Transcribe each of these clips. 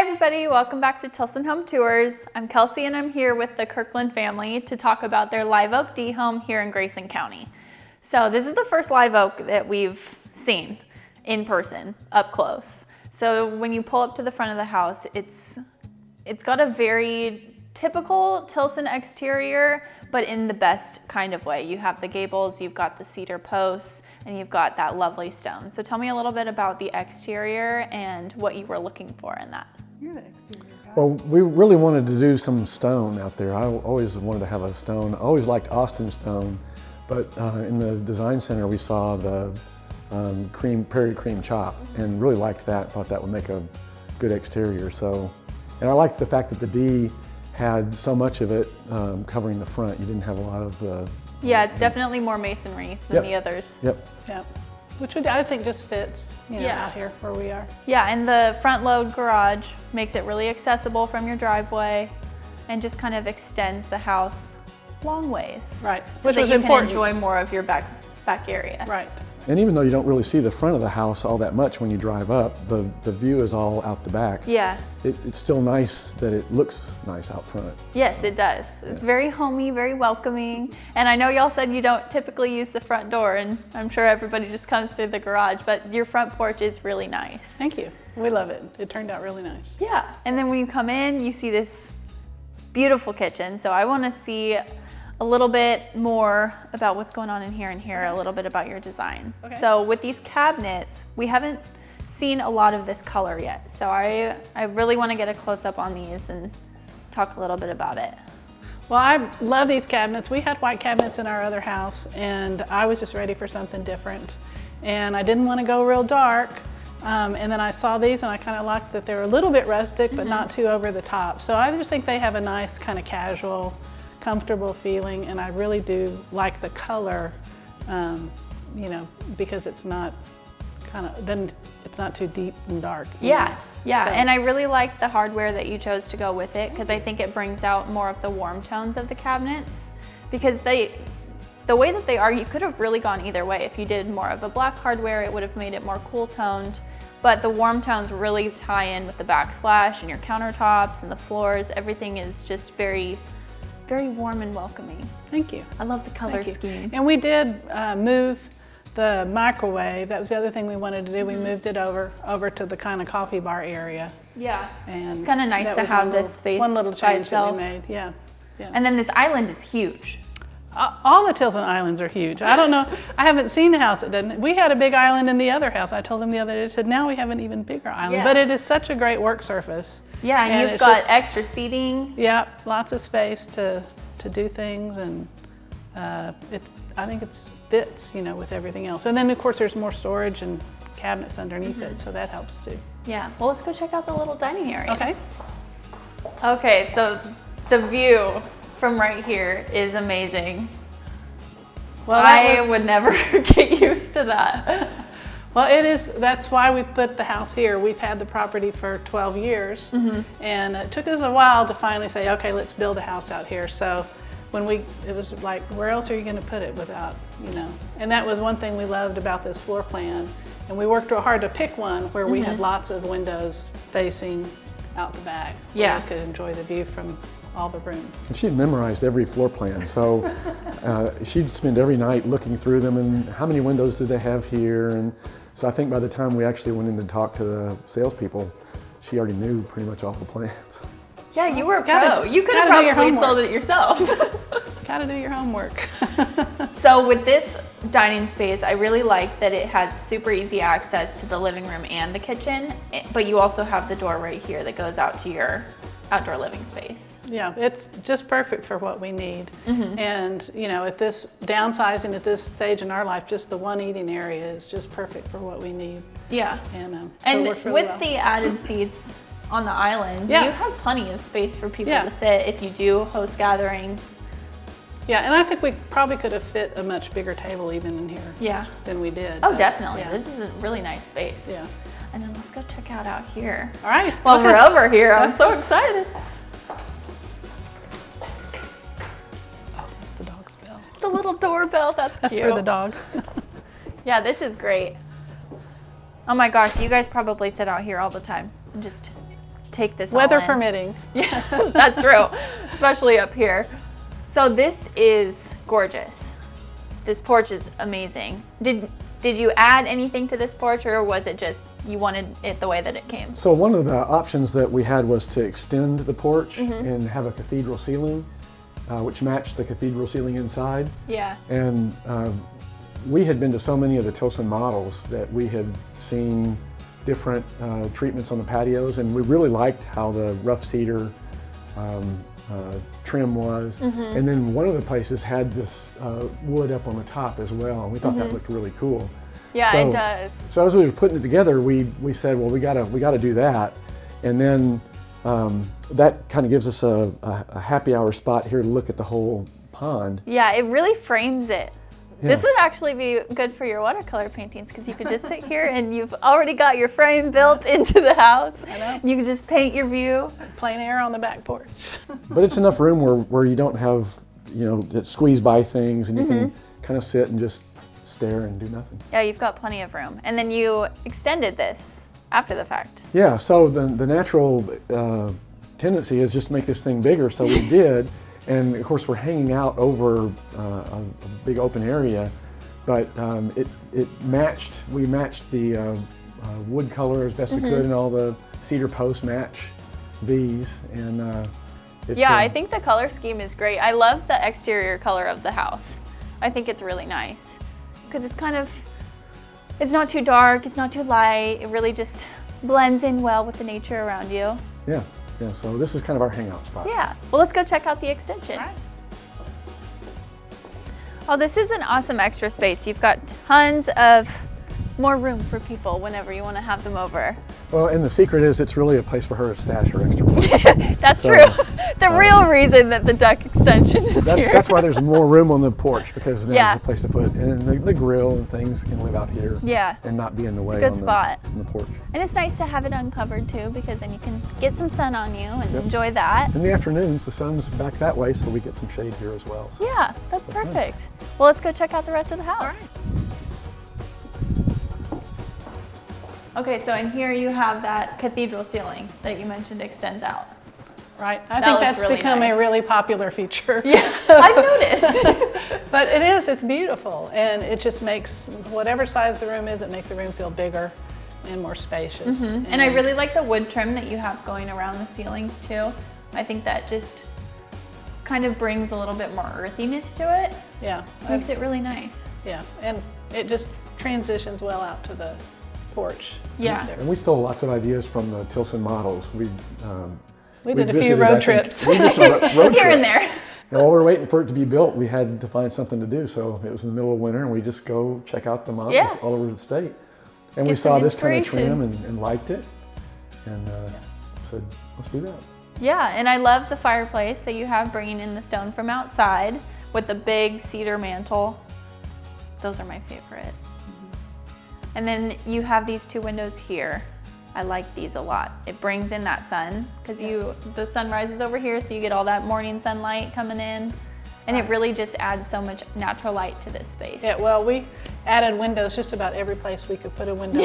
everybody, welcome back to Tilson Home Tours. I'm Kelsey and I'm here with the Kirklen family to talk about their live oak D home here in Grayson County. So this is the first live oak that we've seen in person, up close. So when you pull up to the front of the house, it's got a very typical Tilson exterior, but in the best kind of way. You have the gables, you've got the cedar posts, and you've got that lovely stone. So tell me a little bit about the exterior and what you were looking for in that. You're the exterior guy. Well, we really wanted to do some stone out there. I always wanted to have a stone. I always liked Austin stone, but in the design center we saw the prairie cream chop and really liked that. Thought that would make a good exterior. So, and I liked the fact that the D had so much of it covering the front. You didn't have a lot of yeah, it's definitely more masonry than the others. Yep. Which I think just fits, out here where we are. Yeah, and the front load garage makes it really accessible from your driveway and just kind of extends the house long ways. Right, so which that was you important. can enjoy more of your back area. Right. And even though you don't really see the front of the house all that much when you drive up, the view is all out the back. Yeah. It's still nice that it looks nice out front. Yes, it does. It's very homey, very welcoming. And I know y'all said you don't typically use the front door, and I'm sure everybody just comes through the garage, but your front porch is really nice. Thank you. We love it. It turned out really nice. Yeah, and then when you come in, you see this beautiful kitchen. So I want to see a little bit more about what's going on in here and hear a little bit about your design. Okay. So with these cabinets, we haven't seen a lot of this color yet. So I really want to get a close-up on these and talk a little bit about it. Well, I love these cabinets. We had white cabinets in our other house and I was just ready for something different. And I didn't want to go real dark. And then I saw these and I kind of liked that they were a little bit rustic, but not too over the top. So I just think they have a nice kind of casual, comfortable feeling, and I really do like the color, because it's not it's not too deep and dark. Yeah, so. And I really like the hardware that you chose to go with it because I think it brings out more of the warm tones of the cabinets because the way that they are, you could have really gone either way. If you did more of a black hardware, it would have made it more cool toned, but the warm tones really tie in with the backsplash and your countertops and the floors. Everything is just very warm and welcoming. Thank you. I love the color scheme. And we did move the microwave. That was the other thing we wanted to do. We moved it over to the kind of coffee bar area. Yeah. And it's kind of nice to have this space. One little change that we made. Yeah. And then this island is huge. All the Tilson islands are huge. I don't know. I haven't seen a house that doesn't. We had a big island in the other house. I told him the other day. I said, now we have an even bigger island. Yeah. But it is such a great work surface. Yeah, and you've got extra seating. Yeah, lots of space to do things, and I think it fits, with everything else. And then of course there's more storage and cabinets underneath it, so that helps too. Yeah. Well, let's go check out the little dining area. Okay. Okay, so the view from right here is amazing. Well, I would never get used to that. Well, it is. That's why we put the house here. We've had the property for 12 years, and it took us a while to finally say, okay, let's build a house out here. So it was like, where else are you going to put it without, And that was one thing we loved about this floor plan. And we worked real hard to pick one where we had lots of windows facing out the back. Yeah. Where we could enjoy the view from all the rooms. And she'd memorized every floor plan, so she'd spend every night looking through them and how many windows do they have here. And so I think by the time we actually went in to talk to the salespeople, she already knew pretty much all the plans. Yeah, you were a pro. You could have probably sold it yourself. Gotta do your homework. So with this dining space, I really like that it has super easy access to the living room and the kitchen, but you also have the door right here that goes out to your outdoor living space. Yeah, it's just perfect for what we need. And at this downsizing at this stage in our life, just the one eating area is just perfect for what we need. Yeah. And so with the added seats on the island, you have plenty of space for people to sit if you do host gatherings. Yeah, and I think we probably could have fit a much bigger table even in here than we did. Oh, definitely. Yeah. This is a really nice space. Yeah. And then let's go check out here. All right. While we're over here, I'm so excited. Oh, the dog's bell. The little doorbell, that's cute. That's for the dog. Yeah, this is great. Oh my gosh, you guys probably sit out here all the time and just take this Weather all in. permitting. Yeah, that's true, especially up here. So this is gorgeous. This porch is amazing. Did you add anything to this porch, or was it just you wanted it the way that it came? So one of the options that we had was to extend the porch and have a cathedral ceiling, which matched the cathedral ceiling inside. Yeah. And we had been to so many of the Tilson models that we had seen different treatments on the patios, and we really liked how the rough cedar trim was. And then one of the places had this wood up on the top as well, and we thought that looked really cool. Yeah, So- it does. So as we were putting it together, we said, well, we gotta do that, and then that kind of gives us a happy hour spot here to look at the whole pond. Yeah, it really frames it. Yeah. This would actually be good for your watercolor paintings because you could just sit here and you've already got your frame built into the house. I know. You can just paint your view. Plain air on the back porch. But it's enough room where you don't have, that squeeze by things, and you can kind of sit and just stare and do nothing. Yeah, you've got plenty of room. And then you extended this after the fact. Yeah, so the natural tendency is just to make this thing bigger, so we did. And of course, we're hanging out over a big open area, but we matched the wood color as best we could, and all the cedar posts match these. And it's, Yeah, I think the color scheme is great. I love the exterior color of the house. I think it's really nice because it's not too dark, it's not too light. It really just blends in well with the nature around you. Yeah, so this is kind of our hangout spot. Yeah, well, let's go check out the extension. Right. Oh, this is an awesome extra space. You've got tons of more room for people whenever you want to have them over. Well, and the secret is it's really a place for her to stash her extra money. That's So, true. The real reason that the deck extension is here. That's why there's more room on the porch, because now Yeah. there's a place to put, and the grill and things can live out here. Yeah. And not be in the way good on spot. on the porch. And it's nice to have it uncovered too, because then you can get some sun on you and Yep. enjoy that. In the afternoons, the sun's back that way, so we get some shade here as well. So. Yeah, that's nice. perfect. Well, let's go check out the rest of the house. Okay, so in here you have that cathedral ceiling that you mentioned extends out. Right. I That think looks that's really become nice. a really popular feature. Yeah, I've noticed. But it's beautiful, and it just makes whatever size the room is, it makes the room feel bigger and more spacious. And I really like the wood trim that you have going around the ceilings too. I think that just kind of brings a little bit more earthiness to it. Yeah, Makes it really nice. yeah, and it just transitions well out to the porch. Yeah. There. And we stole lots of ideas from the Tilson models. We did a few visited, I road think- trips. We did some road trips. Here and there. And while we were waiting for it to be built, we had to find something to do. So it was in the middle of winter, and we just go check out the models Yeah. all over the state. And we Get some saw this kind of inspiration. trim and liked it, and said, let's do that. Yeah, and I love the fireplace that you have bringing in the stone from outside with the big cedar mantle. Those are my favorite. And then you have these two windows here. I like these a lot. It brings in that sun because the sun rises over here, so you get all that morning sunlight coming in. And it really just adds so much natural light to this space. Yeah, well, we added windows just about every place we could put a window.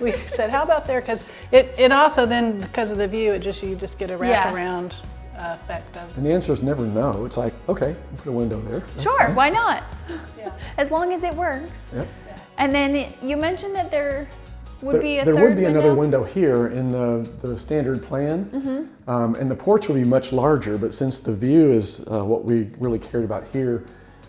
We said, how about there? Because it also then, because of the view, you just get a wraparound effect of. And the answer is never no. It's like, okay, put a window there. That's Sure, fine. why not? Yeah. As long as it works. Yep. And then you mentioned that there would be a There third would be window. another window here in the standard plan, and the porch would be much larger, but since the view is what we really cared about here,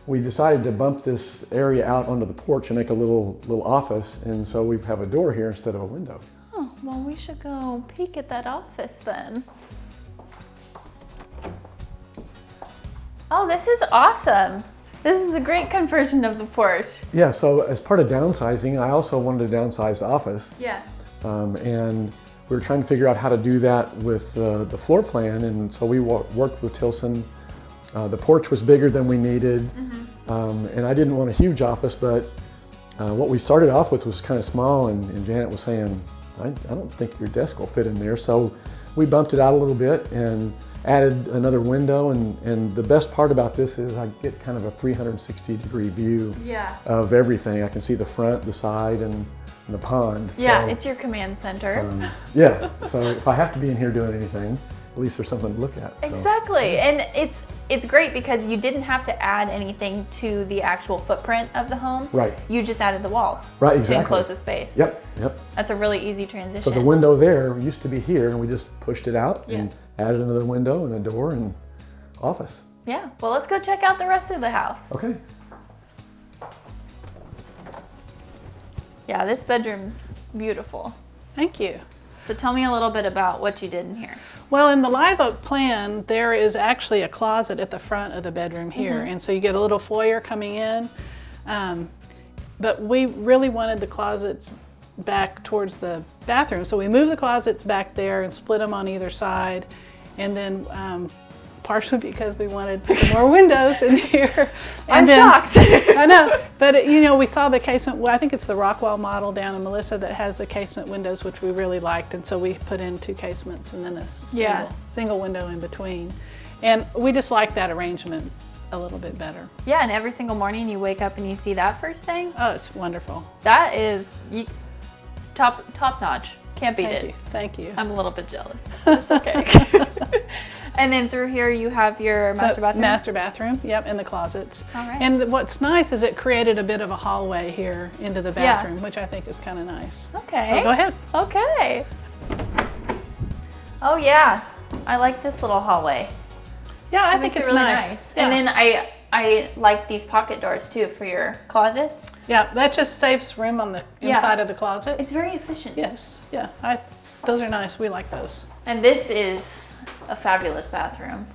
we decided to bump this area out onto the porch and make a little office, and so we have a door here instead of a window. Oh, well, we should go peek at that office then. Oh, this is awesome. This is a great conversion of the porch. Yeah, so as part of downsizing, I also wanted a downsized office, Yeah. and we were trying to figure out how to do that with the floor plan, and so we worked with Tilson. The porch was bigger than we needed, and I didn't want a huge office, but what we started off with was kind of small, and Janet was saying, I don't think your desk will fit in there, so we bumped it out a little bit and added another window, and the best part about this is I get kind of a 360-degree view Yeah. of everything. I can see the front, the side, and the pond. Yeah, so, it's your command center. yeah, so if I have to be in here doing anything, at least there's something to look at. So. Exactly, and it's great because you didn't have to add anything to the actual footprint of the home. Right. You just added the walls. Right, exactly. To enclose the space. Yep. That's a really easy transition. So the window there used to be here, and we just pushed it out Yeah. and added another window and a door and office. Yeah, well, let's go check out the rest of the house. Okay. Yeah, this bedroom's beautiful. Thank you. So tell me a little bit about what you did in here. Well, in the live oak plan, there is actually a closet at the front of the bedroom here, and so you get a little foyer coming in. But we really wanted the closets back towards the bathroom, so we moved the closets back there and split them on either side, and then partially because we wanted more windows in here. I'm then, shocked. I know, but you know, we saw the casement. Well, I think it's the Rockwell model down in Melissa that has the casement windows, which we really liked, and so we put in 2 casements and then a single window in between. And we just like that arrangement a little bit better. Yeah, and every single morning you wake up and you see that first thing. Oh, it's wonderful. That is top notch. Can't beat it. Thank you. I'm a little bit jealous. It's okay. And then through here you have your master bathroom? Master bathroom, yep, and the closets. All right. And what's nice is it created a bit of a hallway here into the bathroom, which I think is kind of nice. Okay. So go ahead. Okay. Oh yeah, I like this little hallway. Yeah, I It think makes it's it really nice. nice. Yeah. And then I like these pocket doors too for your closets. Yeah, that just saves room on the inside of the closet. It's very efficient. Yes, yeah, those are nice. We like those. And this is a fabulous bathroom.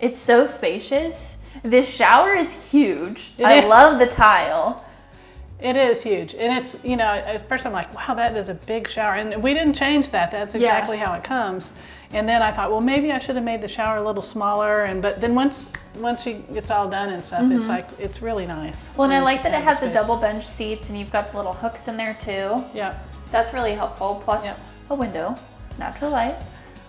It's so spacious. This shower is huge. I love the tile. It is huge, and it's, you know, at first I'm like, wow, that is a big shower, and we didn't change that. That's exactly how it comes. And then I thought, well, maybe I should have made the shower a little smaller, but then once it's all done and stuff, it's like, it's really nice. Well, and I like just that it have has the the space. double bench seats, and you've got the little hooks in there too. Yeah. That's really helpful. Plus a window, natural light.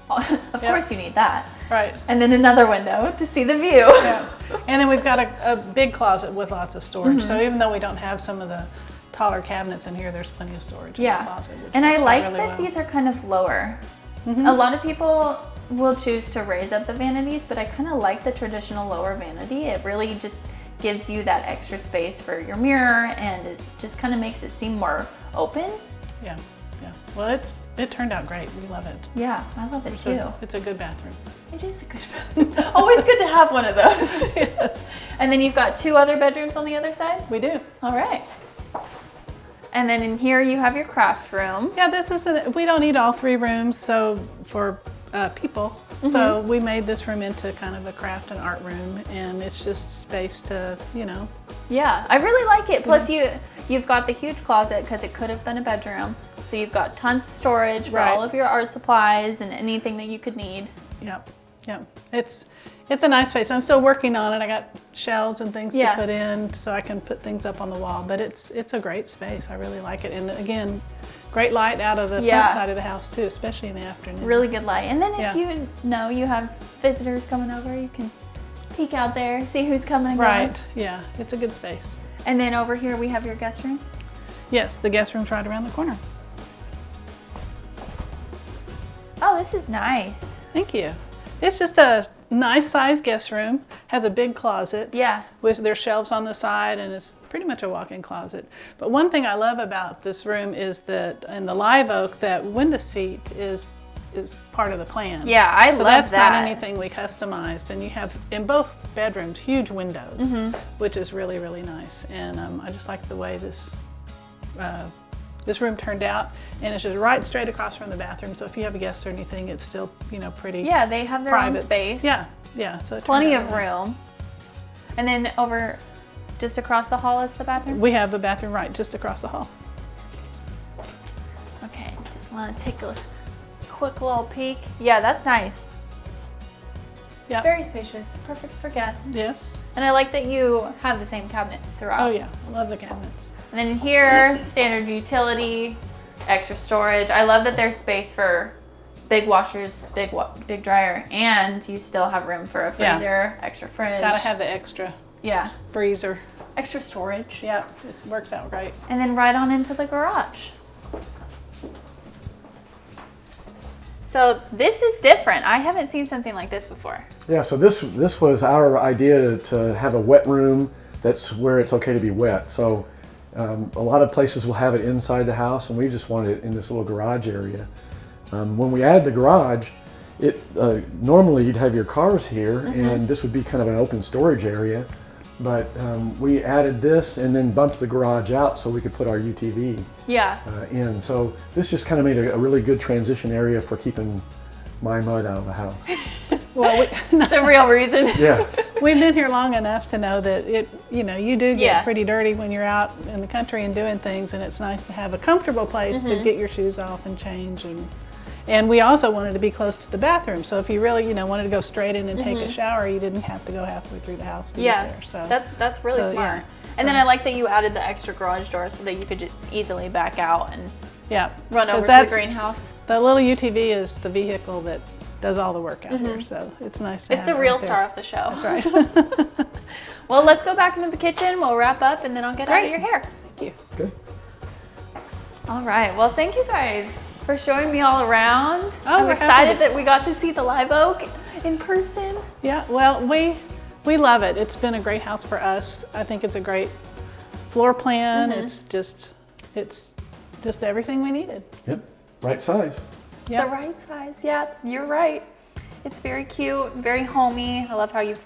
Of course you need that. Right. And then another window to see the view. Yeah. And then we've got a big closet with lots of storage. So even though we don't have some of the taller cabinets in here, there's plenty of storage in the closet. And I like really that well. these are kind of lower. A lot of people will choose to raise up the vanities, but I kind of like the traditional lower vanity. It really just gives you that extra space for your mirror, and it just kind of makes it seem more open. Yeah. Yeah. Well, it turned out great. We love it. Yeah, I love it too. It's a good bathroom. It is a good bathroom. Always good to have one of those. And then you've got 2 other bedrooms on the other side? We do. All right. And then in here you have your craft room. Yeah, we don't need all 3 rooms, so for people. So we made this room into kind of a craft and art room, and it's just space to, you know. Yeah, I really like it. Plus you've got the huge closet because it could have been a bedroom. So you've got tons of storage for all of your art supplies and anything that you could need. Yep. It's a nice space. I'm still working on it. I got shelves and things to put in so I can put things up on the wall, but it's a great space. I really like it. And again, great light out of the front side of the house too, especially in the afternoon. Really good light. And then if you know you have visitors coming over, you can peek out there, see who's coming and going. Right, yeah, it's a good space. And then over here we have your guest room. Yes, the guest room's right around the corner. Oh, this is nice. Thank you. It's just a nice sized guest room, has a big closet. Yeah. With their shelves on the side, and it's pretty much a walk-in closet. But one thing I love about this room is that in the live oak, that window seat is part of the plan. Yeah, I love that. So that's not anything we customized, and you have in both bedrooms huge windows, which is really, really nice. And I just like the way this room turned out, and it's just right straight across from the bathroom. So if you have guests or anything, it's still, you know, pretty. Yeah, they have their private own space. Yeah. So it Plenty turned of out really nice. room. And then over, just across the hall is the bathroom? We have the bathroom right just across the hall. Okay, just want to take a quick little peek. Yeah, that's nice. Yeah. Very spacious, perfect for guests. Yes. And I like that you have the same cabinet throughout. Oh yeah, I love the cabinets. And then in here, standard utility, extra storage. I love that there's space for big washers, big dryer, and you still have room for a freezer, extra fridge. Gotta have the extra Yeah. freezer. Extra storage. Yeah, it works out right. And then right on into the garage. So this is different. I haven't seen something like this before. Yeah, so this was our idea to have a wet room that's where it's okay to be wet. So a lot of places will have it inside the house, and we just wanted it in this little garage area. When we added the garage, normally you'd have your cars here, and this would be kind of an open storage area. But we added this and then bumped the garage out so we could put our UTV in. So this just kind of made a really good transition area for keeping my mud out of the house. Well, The real reason. Yeah. we've been here long enough to know that you do get Yeah. pretty dirty when you're out in the country and doing things, and it's nice to have a comfortable place to get your shoes off and change. And we also wanted to be close to the bathroom, so if you really wanted to go straight in and take a shower, you didn't have to go halfway through the house to get there. So that's really so, smart. yeah. And then I like that you added the extra garage door so that you could just easily back out and run 'cause over to the that's- greenhouse. The little UTV is the vehicle that does all the work out here, so it's nice to It's have the it real right there. star of the show. That's right. Well, let's go back into the kitchen. We'll wrap up and then I'll get out of Great. your hair. Thank you. Okay. All right. Well, thank you guys for showing me all around. Oh, I'm we're excited happy. that we got to see the live oak in person. Yeah, well, we love it. It's been a great house for us. I think it's a great floor plan. It's just everything we needed. Yep. Right size. Yeah. The right size. Yeah, you're right. It's very cute, very homey. I love how you've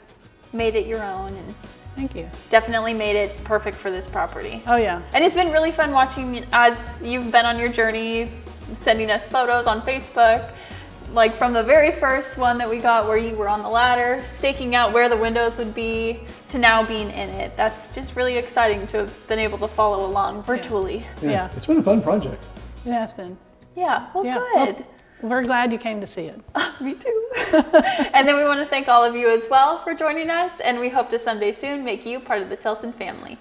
made it your own and Thank you. definitely made it perfect for this property. Oh yeah. And it's been really fun watching as you've been on your journey, sending us photos on Facebook, like from the very first one that we got where you were on the ladder, staking out where the windows would be, to now being in it. That's just really exciting to have been able to follow along virtually. Yeah. It's been a fun project. It has been. Yeah, well, Yeah. good. Well, we're glad you came to see it. Me too. And then we want to thank all of you as well for joining us, and we hope to someday soon make you part of the Tilson family.